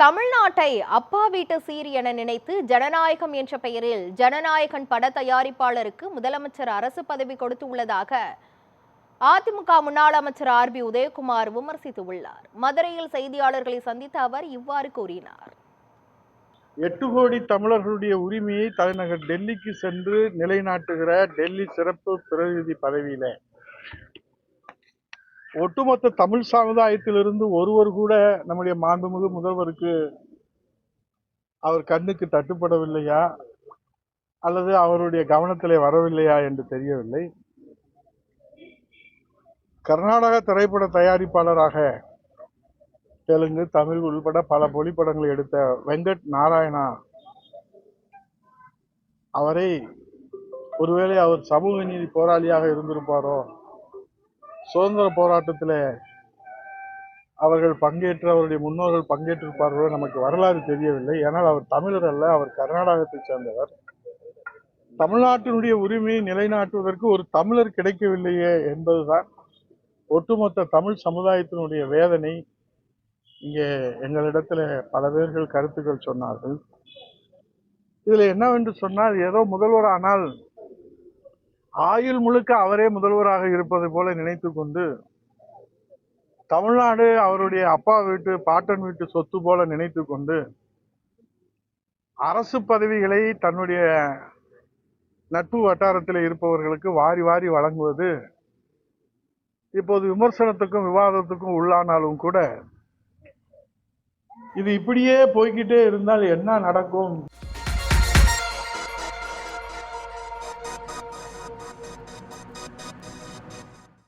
தமிழ்நாட்டை அப்பா வீட்டு சீர் என நினைத்து ஜனநாயகம் என்ற பெயரில் ஜனநாயகன் பட தயாரிப்பாளருக்கு முதலமைச்சர் அரசு பதவி கொடுத்துள்ளதாக அதிமுக முன்னாள் அமைச்சர் ஆர்.பி. உதயகுமார் விமர்சித்துள்ளார். மதுரையில் செய்தியாளர்களை சந்தித்த அவர் இவ்வாறு கூறினார். 8 கோடி தமிழர்களுடைய உரிமையை தலைநகர் டெல்லிக்கு சென்று நிலைநாட்டுகிற டெல்லி சிறப்பு பிரதிநிதி பதவியில ஒட்டுமொத்த தமிழ் சமுதாயத்திலிருந்து ஒருவர் கூட நம்முடைய மாண்புமிகு முதல்வருக்கு அவர் கண்ணுக்கு தட்டுப்படவில்லையா அல்லது அவருடைய கவனத்திலே வரவில்லையா என்று தெரியவில்லை. கர்நாடக திரைப்பட தயாரிப்பாளராக தெலுங்கு, தமிழ் உள்பட பல ஒளிப்படங்களை எடுத்த வெங்கட் நாராயணா அவரை ஒருவேளை அவர் சமூக நீதி போராளியாக இருந்திருப்பாரோ, சுதந்திர போராட்டத்தில் அவர்கள் பங்கேற்று அவருடைய முன்னோர்கள் பங்கேற்றிருப்பார்களோ நமக்கு வரலாறு தெரியவில்லை. ஏனால் அவர் தமிழர் அல்ல, அவர் கர்நாடகத்தை சேர்ந்தவர். தமிழ்நாட்டினுடைய உரிமையை நிலைநாட்டுவதற்கு ஒரு தமிழர் கிடைக்கவில்லையே என்பதுதான் ஒட்டுமொத்த தமிழ் சமுதாயத்தினுடைய வேதனை. இங்கே எங்களிடத்தில் பல பேர்கள் கருத்துக்கள் சொன்னார்கள். இதுல என்னவென்று சொன்னால், ஏதோ முதல்வர் ஆனால் ஆயுள் முழுக்க அவரே முதல்வராக இருப்பதை போல நினைத்து கொண்டு, தமிழ்நாடு அவருடைய அப்பா வீட்டு பாட்டன் வீட்டு சொத்து போல நினைத்து கொண்டு அரசு பதவிகளை தன்னுடைய நட்பு வட்டாரத்தில் இருப்பவர்களுக்கு வாரி வாரி வழங்குவது இப்போது விமர்சனத்துக்கும் விவாதத்துக்கும் உள்ளானாலும் கூட இது இப்படியே போய்கிட்டே இருந்தால் என்ன நடக்கும்?